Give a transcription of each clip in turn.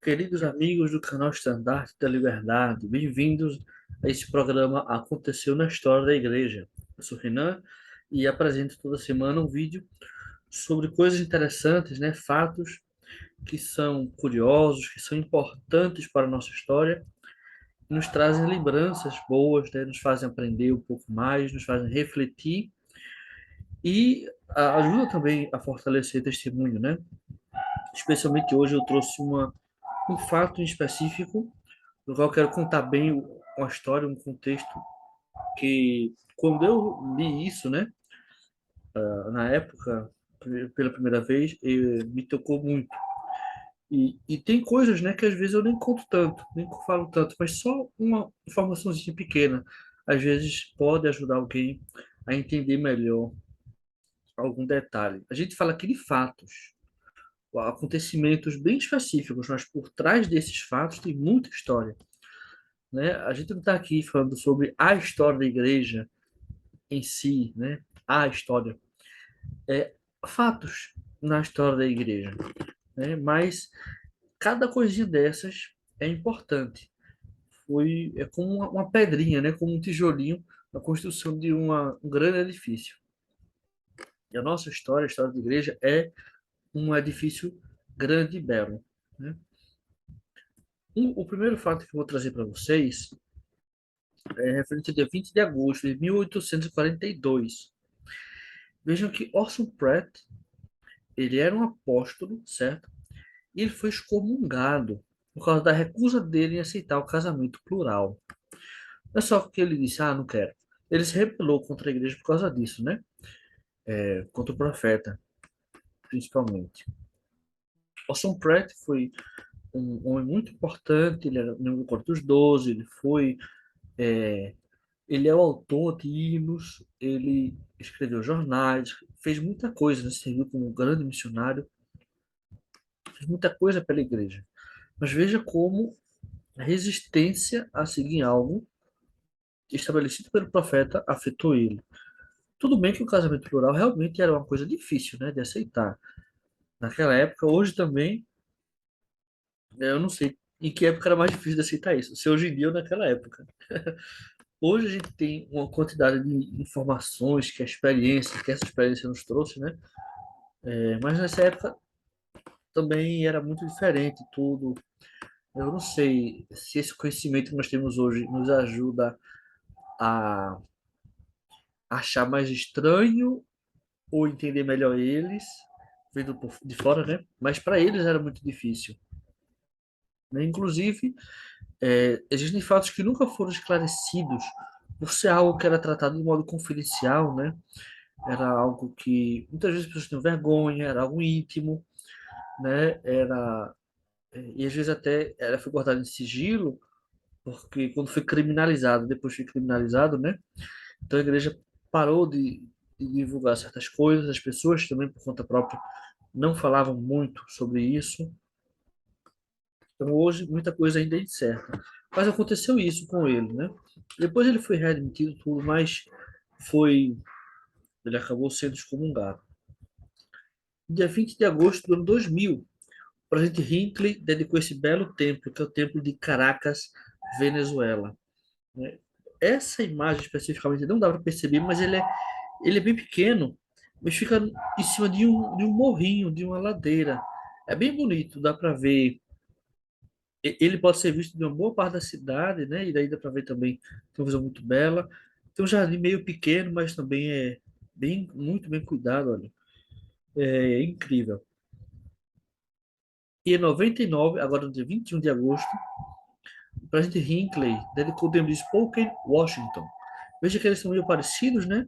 Queridos amigos do canal Estandarte da Liberdade, bem-vindos a este programa Aconteceu na História da Igreja. Eu sou Renan e apresento toda semana um vídeo sobre coisas interessantes, né? Fatos que são curiosos, que são importantes para a nossa história, e nos trazem lembranças boas, né? Nos fazem aprender um pouco mais, nos fazem refletir e ajuda também a fortalecer testemunho, né? Especialmente hoje eu trouxe um fato em específico no qual eu quero contar bem uma história, um contexto que, quando eu li isso, né, na época, pela primeira vez, me tocou muito. E tem coisas, né, que às vezes eu nem conto tanto, nem falo tanto, mas só uma informaçãozinha pequena, às vezes pode ajudar alguém a entender melhor algum detalhe. A gente fala aqui de fatos, acontecimentos bem específicos, mas por trás desses fatos tem muita história, né? A gente não está aqui falando sobre a história da igreja em si, né? A história. É fatos na história da igreja, né? Mas cada coisinha dessas é importante. É como uma pedrinha, né? Como um tijolinho na construção de um grande edifício. E a nossa história, a história da igreja, é um edifício grande e belo, né? O primeiro fato que eu vou trazer para vocês é referente ao dia 20 de agosto de 1842. Vejam que Orson Pratt, ele era um apóstolo, certo? E ele foi excomungado por causa da recusa dele em aceitar o casamento plural. Não é só que ele disse, não quero. Ele se rebelou contra a igreja por causa disso, né? Contra o profeta, principalmente. Orson Pratt foi um homem muito importante, ele era membro do Corpo dos Doze, é, ele é o autor de hinos, ele escreveu jornais, fez muita coisa, né? Serviu como um grande missionário, fez muita coisa pela igreja. Mas veja como a resistência a seguir algo estabelecido pelo profeta afetou ele. Tudo bem que o casamento plural realmente era uma coisa difícil, né, de aceitar. Naquela época, hoje também, eu não sei em que época era mais difícil de aceitar isso, se hoje em dia ou naquela época. Hoje a gente tem uma quantidade de informações que essa experiência nos trouxe, né? Mas nessa época também era muito diferente tudo. Eu não sei se esse conhecimento que nós temos hoje nos ajuda a achar mais estranho ou entender melhor eles, vendo de fora, né? Mas para eles era muito difícil, né? Inclusive, existem fatos que nunca foram esclarecidos por ser algo que era tratado de modo confidencial, né? Era algo que muitas vezes as pessoas tinham vergonha, era algo íntimo, né? E às vezes até foi guardado em sigilo, porque quando foi criminalizado, depois foi criminalizado, né? Então a igreja parou de divulgar certas coisas, as pessoas também por conta própria não falavam muito sobre isso. Então hoje muita coisa ainda é incerta. Mas aconteceu isso com ele, né? Depois ele foi readmitido tudo, mas foi ele acabou sendo excomungado. Dia 20 de agosto do ano 2000, o presidente Hinckley dedicou esse belo templo, que é o templo de Caracas, Venezuela, né? Essa imagem especificamente não dá para perceber, mas ele é bem pequeno, mas fica em cima de um morrinho, de uma ladeira. É bem bonito, dá para ver. Ele pode ser visto de uma boa parte da cidade, né? E daí dá para ver também, tem uma visão muito bela. Tem um jardim meio pequeno, mas também é muito bem cuidado, olha. É incrível. E em 99, agora no dia 21 de agosto, o presidente Hinckley dedicou o templo de Spokane, Washington. Veja que eles são meio parecidos, né?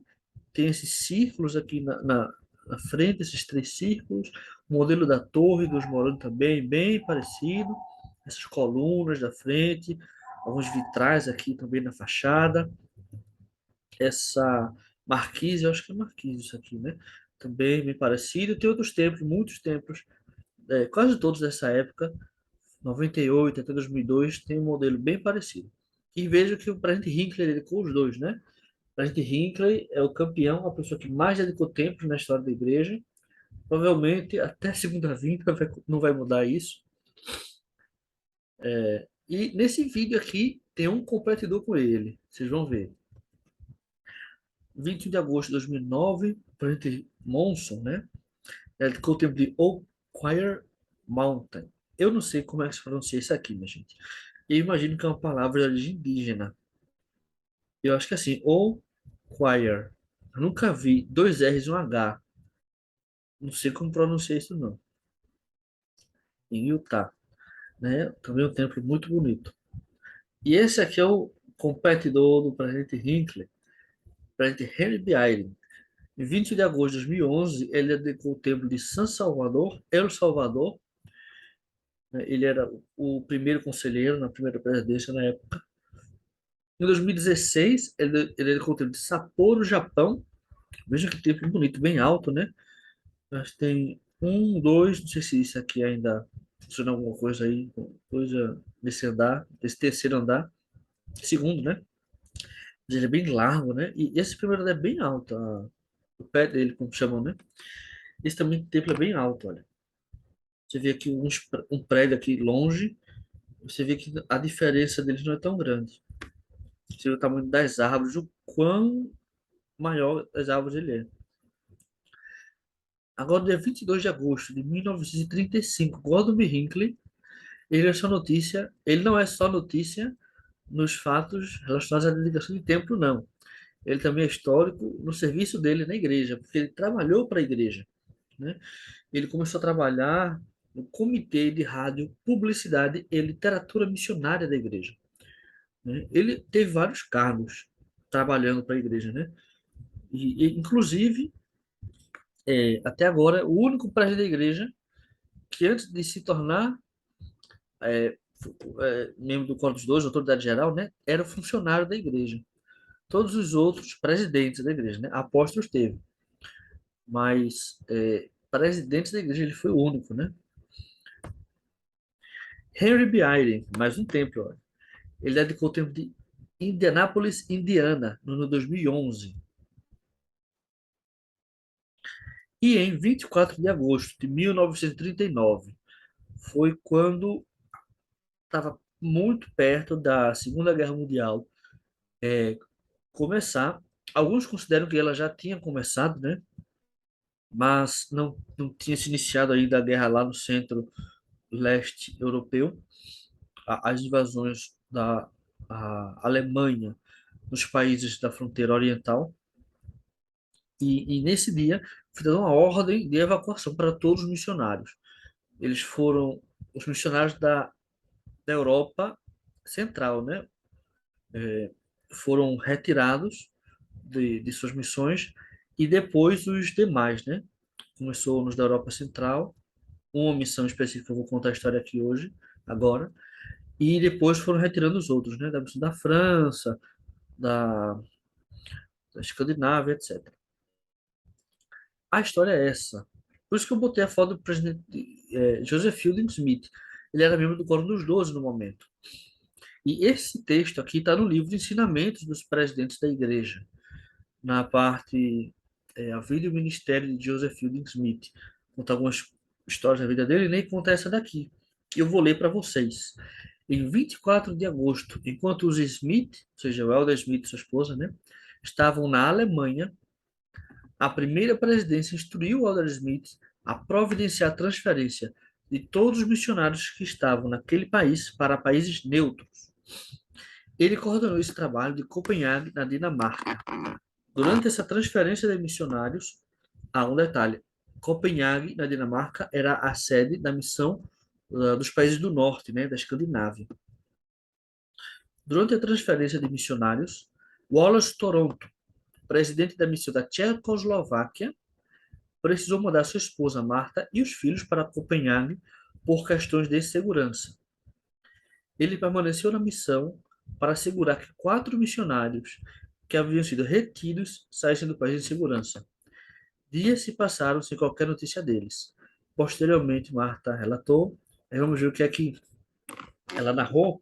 Tem esses círculos aqui na frente, esses três círculos. O modelo da torre dos Moroni também, bem parecido. Essas colunas da frente, alguns vitrais aqui também na fachada. Essa marquise, eu acho que é marquise isso aqui, né? Também bem parecido. Tem outros templos, muitos templos, quase todos dessa época, 98 até 2002, tem um modelo bem parecido. E veja que o presidente Hinckley dedicou os dois, né? O presidente Hinckley é o campeão, a pessoa que mais dedicou tempo na história da igreja. Provavelmente até a segunda vinda não vai mudar isso. E nesse vídeo aqui tem um competidor com ele. Vocês vão ver. 21 de agosto de 2009, o presidente Monson, né? Ele ficou o tempo de Oquirrh Mountain. Eu não sei como é que se pronuncia isso aqui, minha gente. Eu imagino que é uma palavra de origem indígena. Eu acho que é assim, Oquirrh. Eu nunca vi dois R's e um H. Não sei como pronunciar isso, não. Em Utah, né? Também é um templo muito bonito. E esse aqui é o competidor do presidente Hinckley, presidente Henry B. Eyring. Em 20 de agosto de 2011, ele dedicou o templo de San Salvador, El Salvador, né? Ele era o primeiro conselheiro na primeira presidência na época. Em 2016, ele dedicou o templo de Sapporo, Japão. Veja que templo bonito, bem alto, né? Mas tem um, dois, não sei se isso aqui ainda funciona alguma coisa aí, coisa desse andar, desse terceiro andar, segundo, né? Mas ele é bem largo, né? E esse primeiro andar é bem alto, o pé dele, como chamam, né? Esse também templo é bem alto, olha. Você vê aqui um prédio aqui longe, você vê que a diferença deles não é tão grande. Você vê o tamanho das árvores, o quão maior as árvores ele é. Agora, dia 22 de agosto de 1935, Gordon B. Hinckley, ele não é só notícia nos fatos relacionados à dedicação de templo, não. Ele também é histórico no serviço dele na igreja, porque ele trabalhou para a igreja, né? Ele começou a trabalhar no Comitê de Rádio, Publicidade e Literatura Missionária da igreja, né? Ele teve vários cargos trabalhando para a igreja, né? Inclusive, até agora, o único presidente da igreja que antes de se tornar membro do Quórum dos Dois, autoridade geral, né, era funcionário da igreja. Todos os outros presidentes da igreja, né, apóstolos teve, mas presidente da igreja ele foi o único, né? Henry B. Eyring, mais um templo, olha. Ele dedicou o templo de Indianápolis, Indiana, no ano 2011. E em 24 de agosto de 1939, foi quando estava muito perto da Segunda Guerra Mundial começar. Alguns consideram que ela já tinha começado, né? Mas não tinha se iniciado ainda a guerra lá no centro-leste europeu. As invasões da Alemanha nos países da fronteira oriental. E nesse dia foi dada uma ordem de evacuação para todos os missionários. Eles foram os missionários da Europa Central, né? Foram retirados de suas missões e depois os demais, né? Começou nos da Europa Central, uma missão específica, eu vou contar a história aqui hoje, agora, e depois foram retirando os outros, né? Da missão da França, da, da Escandinávia, etc. A história é essa. Por isso que eu botei a foto do presidente Joseph Fielding Smith. Ele era membro do Quórum dos Doze no momento. E esse texto aqui está no livro Ensinamentos dos Presidentes da Igreja, na parte A Vida e o Ministério de Joseph Fielding Smith. Conta algumas histórias da vida dele e nem conta essa daqui. Que eu vou ler para vocês. Em 24 de agosto, enquanto os Smith, ou seja, o Elder Smith e sua esposa, né, estavam na Alemanha, a primeira presidência instruiu o Elder Smith a providenciar a transferência de todos os missionários que estavam naquele país para países neutros. Ele coordenou esse trabalho de Copenhague, na Dinamarca. Durante essa transferência de missionários, há um detalhe: Copenhague, na Dinamarca, era a sede da missão dos países do norte, né, da Escandinávia. Durante a transferência de missionários, Wallace Toronto, presidente da missão da Tchecoslováquia, precisou mandar sua esposa Marta e os filhos para Copenhague por questões de segurança. Ele permaneceu na missão para assegurar que 4 missionários que haviam sido retidos saíssem do país em segurança. Dias se passaram sem qualquer notícia deles. Posteriormente, Marta relatou, vamos ver o que é que ela narrou,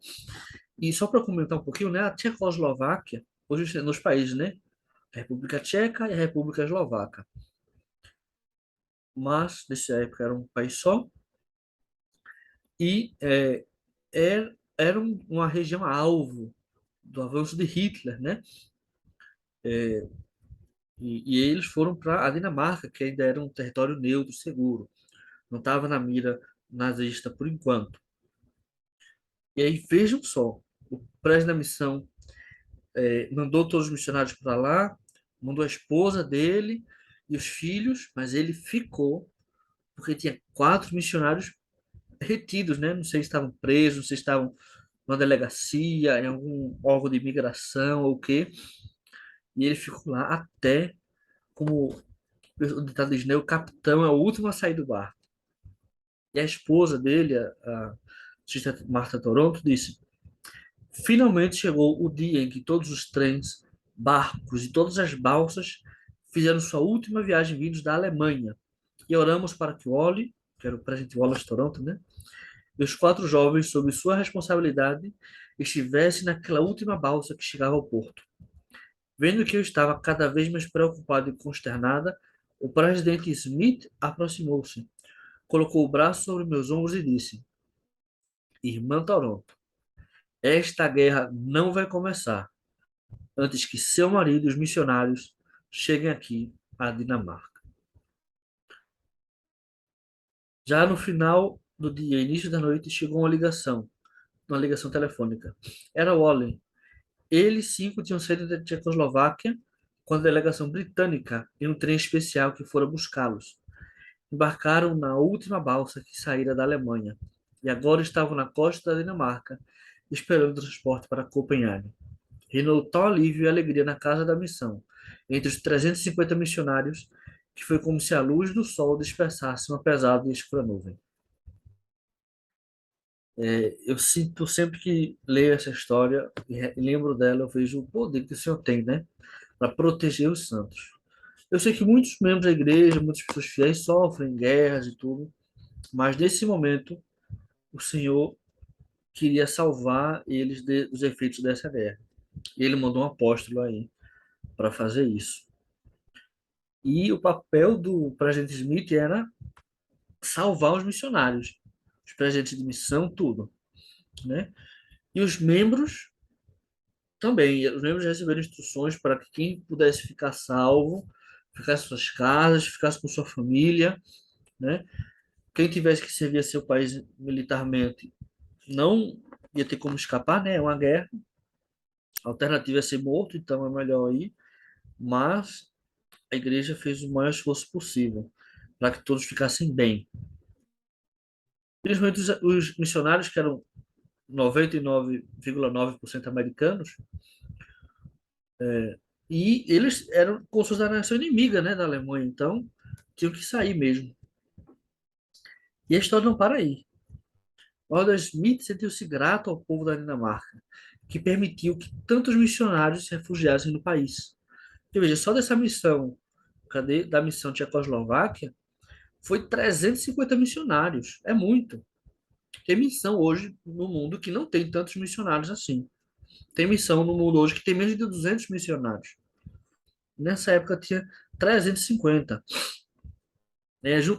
e só para comentar um pouquinho, né, a Tchecoslováquia, hoje nos países, né, a República Tcheca e a República Eslovaca, mas nessa época era um país só, e uma região alvo do avanço de Hitler, né? E eles foram para a Dinamarca, que ainda era um território neutro, seguro. Não estava na mira nazista por enquanto. E aí vejam só, o presidente da missão mandou todos os missionários para lá, mandou a esposa dele e os filhos, mas ele ficou porque tinha quatro missionários retidos, né? Não sei se estavam presos, não sei se estavam numa delegacia, em algum órgão de imigração ou o quê. E ele ficou lá até, como o ditado diz, né? O capitão é o último a sair do barco. E a esposa dele, a sister Martha Toronto, disse: finalmente chegou o dia em que todos os trens, barcos e todas as balsas fizeram sua última viagem vindos da Alemanha. E oramos para que o Wally, que era o presidente Wallace Toronto, né? E os quatro jovens, sob sua responsabilidade, estivessem naquela última balsa que chegava ao porto. Vendo que eu estava cada vez mais preocupado e consternada, o presidente Smith aproximou-se, colocou o braço sobre meus ombros e disse: Irmã Toronto, esta guerra não vai começar antes que seu marido e os missionários cheguem aqui à Dinamarca. Já no final do dia, início da noite, chegou uma ligação telefônica. Era Wally. Eles cinco tinham saído da Tchecoslováquia com a delegação britânica em um trem especial que fora buscá-los. Embarcaram na última balsa que saíra da Alemanha e agora estavam na costa da Dinamarca, esperando o transporte para Copenhague. Reinou tal alívio e alegria na casa da missão, entre os 350 missionários, que foi como se a luz do sol dispersasse uma pesada e escura nuvem. Eu sinto sempre que leio essa história e lembro dela, eu vejo o poder que o Senhor tem, né, para proteger os santos. Eu sei que muitos membros da igreja, muitas pessoas fiéis sofrem guerras e tudo, mas nesse momento o Senhor queria salvar eles dos efeitos dessa guerra. E ele mandou um apóstolo aí para fazer isso. E o papel do presidente Smith era salvar os missionários, os presidentes de missão, tudo, né? E os membros também, os membros receberam instruções para que quem pudesse ficar salvo, ficasse em suas casas, ficasse com sua família, né? Quem tivesse que servir a seu país militarmente não ia ter como escapar, né? É uma guerra. A alternativa é ser morto, então é melhor ir. Mas a igreja fez o maior esforço possível para que todos ficassem bem. Principalmente os missionários, que eram 99,9% americanos, e eles eram como se fosse a nação inimiga, né, da Alemanha, então tinham que sair mesmo. E a história não para aí. Adam Smith sentiu-se grato ao povo da Dinamarca, que permitiu que tantos missionários se refugiassem no país. E veja, só dessa missão, cadê? Da missão Tchecoslováquia, foi 350 missionários. É muito. Tem missão hoje no mundo que não tem tantos missionários assim. Tem missão no mundo hoje que tem menos de 200 missionários. Nessa época tinha 350.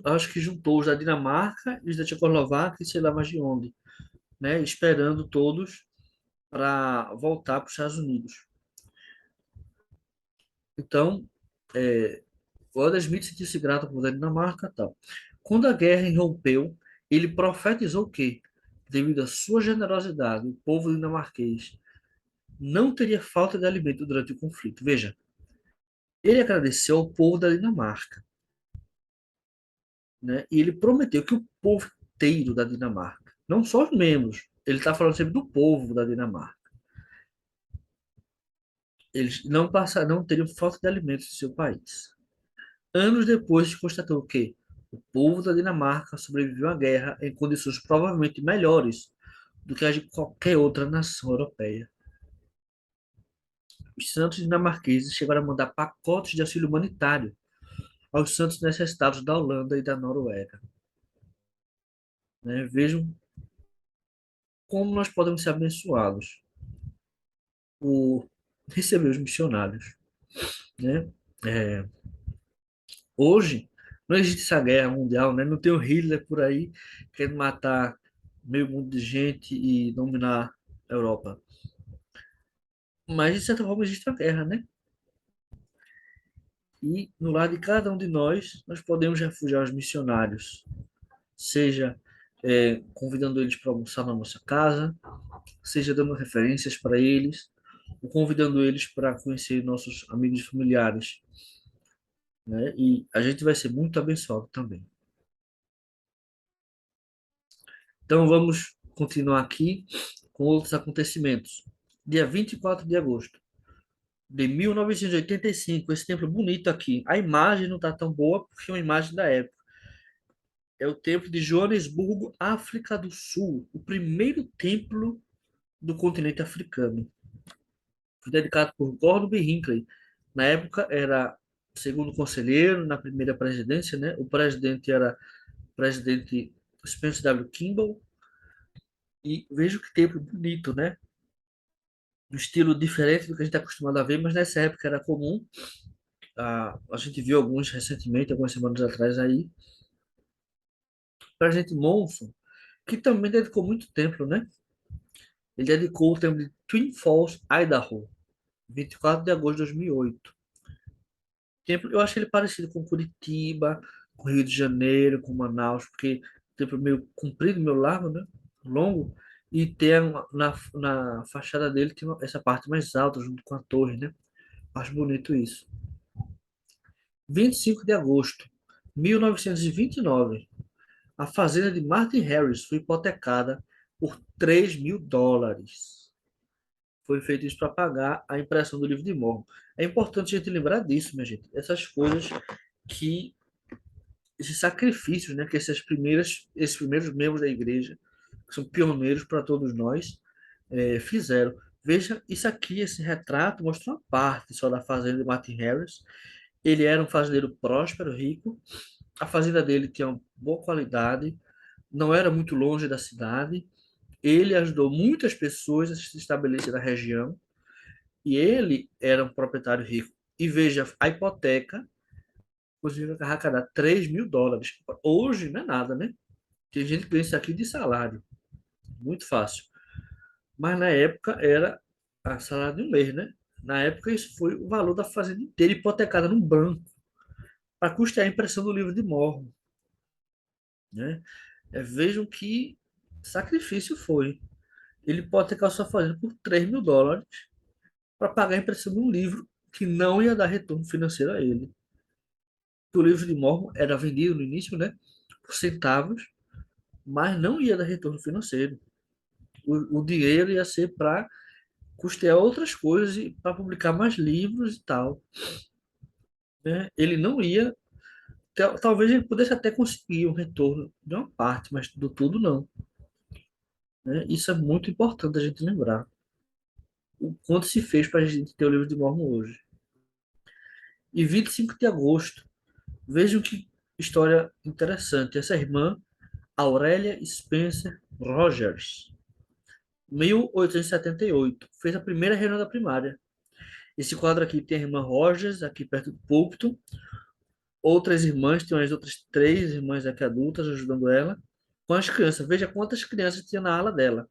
Acho que juntou os da Dinamarca e os da Tchecoslováquia e sei lá mais de onde, né? Esperando todos para voltar para os Estados Unidos. Então, o Adam Smith sentiu-se grato por da Dinamarca e tal. Quando a guerra irrompeu, ele profetizou que, devido à sua generosidade, o povo dinamarquês não teria falta de alimento durante o conflito. Veja, ele agradeceu ao povo da Dinamarca, né? E ele prometeu que o povo inteiro da Dinamarca, não só os membros, ele está falando sempre do povo da Dinamarca, eles não teriam falta de alimentos em seu país. Anos depois, constatou que o povo da Dinamarca sobreviveu à guerra em condições provavelmente melhores do que as de qualquer outra nação europeia. Os santos dinamarqueses chegaram a mandar pacotes de auxílio humanitário aos santos necessitados da Holanda e da Noruega, né? Vejam como nós podemos ser abençoados por receber os missionários, né? É, hoje não existe essa guerra mundial, né? Não tem o Hitler por aí querendo matar meio mundo de gente e dominar a Europa. Mas, de certa forma, existe a guerra, né? E no lado de cada um de nós podemos refugiar os missionários, seja convidando eles para almoçar na nossa casa, seja dando referências para eles, ou convidando eles para conhecer nossos amigos e familiares, né? E a gente vai ser muito abençoado também. Então vamos continuar aqui com outros acontecimentos. Dia 24 de agosto de 1985, esse templo bonito aqui. A imagem não está tão boa porque é uma imagem da época. É o templo de Joanesburgo, África do Sul, o primeiro templo do continente africano. Foi dedicado por Gordon B. Hinckley. Na época era segundo conselheiro na primeira presidência, né? O presidente era o presidente Spencer W. Kimball. E vejo que templo bonito, né? Um estilo diferente do que a gente está acostumado a ver, mas nessa época era comum. A gente viu alguns recentemente, algumas semanas atrás aí. O presidente Monson, que também dedicou muito tempo, né? Ele dedicou o templo de Twin Falls, Idaho, 24 de agosto de 2008. Templo, eu acho ele parecido com Curitiba, com Rio de Janeiro, com Manaus, porque o templo é meio comprido, meio largo, né? Longo. E tem na fachada dele tem essa parte mais alta, junto com a torre, né? Acho bonito isso. 25 de agosto de 1929, a fazenda de Martin Harris foi hipotecada por US$ 3.000. Foi feito isso para pagar a impressão do livro de Mormon. É importante a gente lembrar disso, minha gente. Essas coisas que, esses sacrifícios, né, que esses primeiros membros da igreja, que são pioneiros para todos nós, fizeram. Veja, isso aqui, esse retrato, mostra uma parte só da fazenda de Martin Harris. Ele era um fazendeiro próspero, rico. A fazenda dele tinha uma boa qualidade, não era muito longe da cidade. Ele ajudou muitas pessoas a se estabelecer na região e ele era um proprietário rico. E veja, a hipoteca conseguiu arrecadar US$ 3.000. Hoje não é nada, né? Tem gente que ganha isso aqui de salário, muito fácil. Mas na época era a salário de um mês, né? Na época isso foi o valor da fazenda inteira hipotecada num banco para custear a impressão do livro de Mormon, né? Vejam que sacrifício foi. Ele pode ter sua fazenda por US$ 3.000 para pagar a impressão de um livro que não ia dar retorno financeiro a ele. O livro de Mormon era vendido no início, né, por centavos, mas não ia dar retorno financeiro. O dinheiro ia ser para custear outras coisas e para publicar mais livros e tal, né? Ele não ia, talvez ele pudesse até conseguir um retorno de uma parte, mas do tudo não, né? Isso é muito importante a gente lembrar. O quanto se fez para a gente ter o livro de Mormon hoje. E 25 de agosto, vejam que história interessante. Essa irmã, Aurélia Spencer Rogers, 1878, fez a primeira reunião da primária. Esse quadro aqui tem a irmã Rogers, aqui perto do púlpito. Outras irmãs, tem umas outras três irmãs aqui adultas ajudando ela. Com as crianças, veja quantas crianças tinha na ala dela.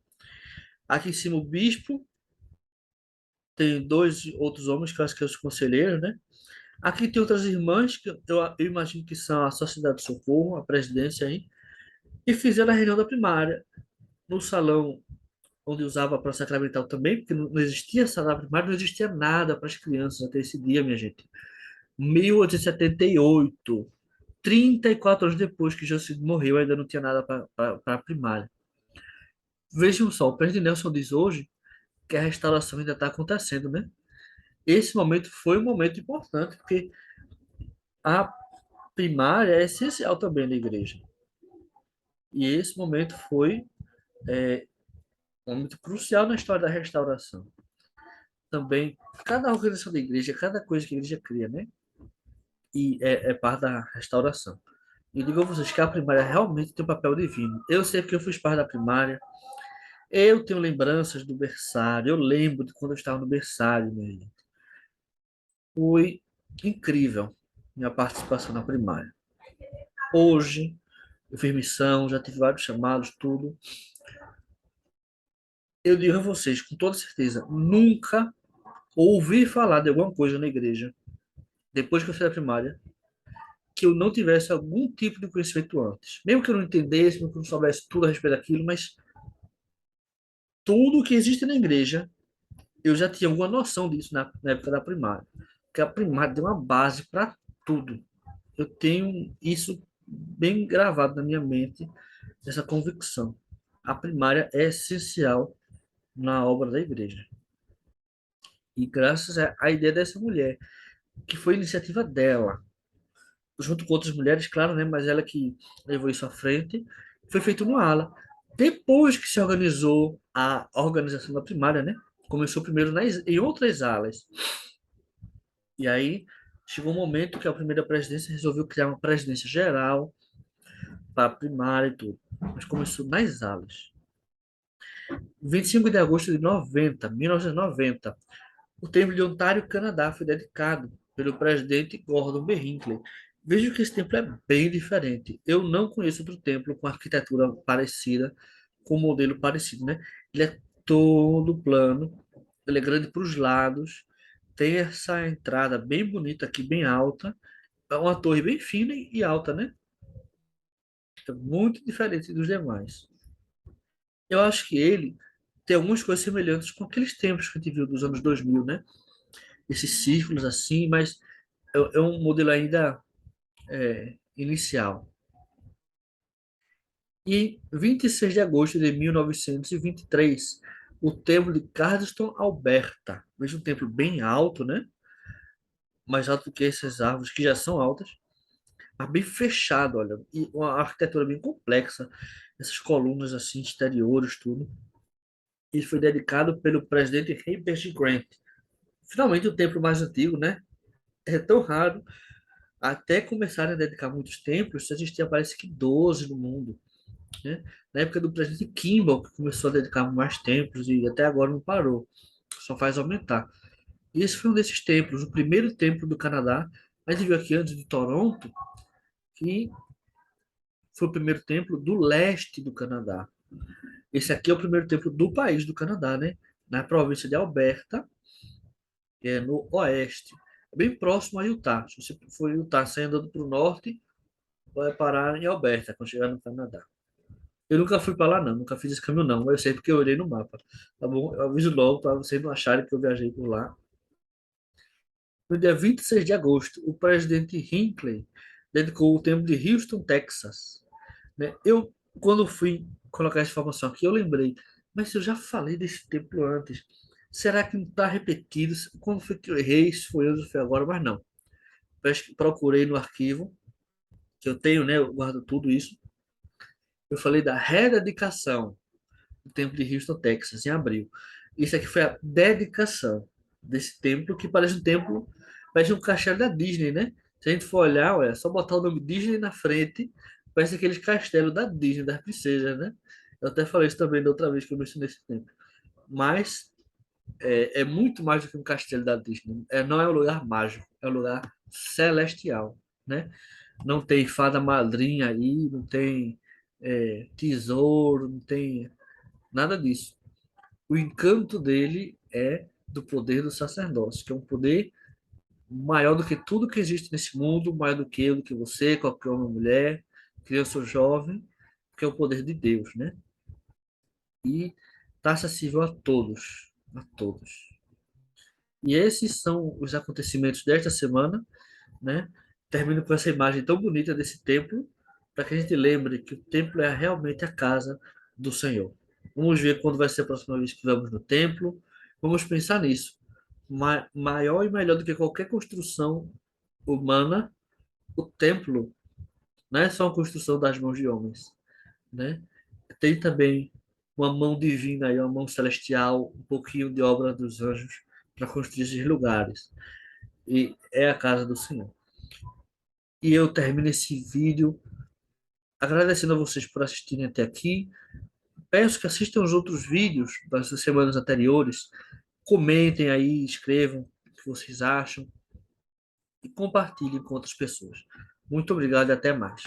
Aqui em cima o bispo, tem dois outros homens que eu acho que são os conselheiros, né? Aqui tem outras irmãs, que eu imagino que são a Sociedade de Socorro, a presidência aí, e fizeram a reunião da primária no salão onde usava para sacramental também, porque não existia salão primário, não existia nada para as crianças até esse dia, minha gente. 1878, 34 anos depois que Jesus morreu, ainda não tinha nada para a primária. Vejam só, o presidente Nelson diz hoje que a restauração ainda está acontecendo, né? Esse momento foi um momento importante, porque a primária é essencial também na igreja. E esse momento foi um momento crucial na história da restauração. Também, cada organização da igreja, cada coisa que a igreja cria, né? E é parte da restauração. E digo a vocês que a primária realmente tem um papel divino. Eu sei que eu fui parte da primária, eu tenho lembranças do berçário, eu lembro de quando eu estava no berçário, meu irmão. Foi incrível minha participação na primária. Hoje, Eu fiz missão, já tive vários chamados, tudo. Eu digo a vocês, com toda certeza, nunca ouvi falar de alguma coisa na igreja, depois que eu saí da primária, que eu não tivesse algum tipo de conhecimento antes. Mesmo que eu não entendesse, mesmo que eu não soubesse tudo a respeito daquilo, mas tudo que existe na igreja, eu já tinha alguma noção disso na época da primária. Porque a primária deu uma base para tudo. Eu tenho isso bem gravado na minha mente, essa convicção. A primária é essencial na obra da igreja. E graças à ideia dessa mulher, que foi iniciativa dela, junto com outras mulheres, claro, né? Mas ela que levou isso à frente, foi feito uma ala. Depois que se organizou a organização da primária, né? Começou primeiro em outras alas. E aí chegou um momento que a primeira presidência resolveu criar uma presidência geral para a primária e tudo. Mas começou nas alas. 25 de agosto de 1990, o templo de Ontário, Canadá, foi dedicado pelo presidente Gordon B. Hinckley. Vejo que esse templo é bem diferente. Eu não conheço outro templo com arquitetura parecida, com modelo parecido, né? Ele é todo plano, ele é grande para os lados, tem essa entrada bem bonita aqui, bem alta. É uma torre bem fina e alta, né? É muito diferente dos demais. Eu acho que ele tem algumas coisas semelhantes com aqueles templos que a gente viu dos anos 2000, né? Esses círculos assim, mas é um modelo ainda inicial. E em 26 de agosto de 1923, o templo de Cardston, Alberta, veja um templo bem alto, né? Mais alto do que essas árvores que já são altas, mas bem fechado, olha, e uma arquitetura bem complexa, essas colunas assim exteriores, tudo. Ele foi dedicado pelo presidente Herbert Grant. Finalmente o templo mais antigo, né? É tão raro. Até começarem a dedicar muitos templos, existia parece que 12 no mundo, né? Na época do presidente Kimball, que começou a dedicar mais templos e até agora não parou, só faz aumentar. E esse foi um desses templos, o primeiro templo do Canadá. A gente viu aqui antes de Toronto, que foi o primeiro templo do leste do Canadá. Esse aqui é o primeiro templo do país do Canadá, né? Na província de Alberta, que é no oeste, bem próximo a Utah. Se você for em Utah, você andando para o norte, vai parar em Alberta, quando chegar no Canadá. Eu nunca fui para lá, não, nunca fiz esse caminho, não. Eu sei porque eu olhei no mapa. Tá bom? Eu aviso logo para vocês não acharem que eu viajei por lá. No dia 26 de agosto, o presidente Hinckley dedicou o templo de Houston, Texas. Né? Eu, quando fui colocar essa informação aqui, eu lembrei, mas eu já falei desse templo antes. Será que não está repetido? Quando foi que eu errei? Se foi hoje, foi agora, mas não. Procurei no arquivo, que eu tenho, né? Eu guardo tudo isso. Eu falei da rededicação do templo de Houston, Texas, em abril. Isso aqui foi a dedicação desse templo, que parece um templo, parece um castelo da Disney, né? Se a gente for olhar, é só botar o nome Disney na frente, parece aqueles castelos da Disney, das princesas, né? Eu até falei isso também da outra vez que eu mencionei esse templo. Mas é muito mais do que um castelo da Disney. Não é um lugar mágico, é um lugar celestial, né? Não tem fada madrinha aí, não tem tesouro, não tem nada disso. O encanto dele é do poder do sacerdócio, que é um poder maior do que tudo que existe nesse mundo, maior do que eu, do que você, qualquer homem ou mulher, criança ou jovem, que é o poder de Deus, né? E está acessível a todos, a todos. E esses são os acontecimentos desta semana, né? Termino com essa imagem tão bonita desse templo, para que a gente lembre que o templo é realmente a casa do Senhor. Vamos ver quando vai ser a próxima vez que vamos no templo. Vamos pensar nisso. Maior e melhor do que qualquer construção humana, o templo não é só uma construção das mãos de homens, né? Tem também uma mão divina e uma mão celestial, um pouquinho de obra dos anjos para construir esses lugares. E é a casa do Senhor. E eu termino esse vídeo agradecendo a vocês por assistirem até aqui. Peço que assistam os outros vídeos das semanas anteriores. Comentem aí, escrevam o que vocês acham e compartilhem com outras pessoas. Muito obrigado e até mais.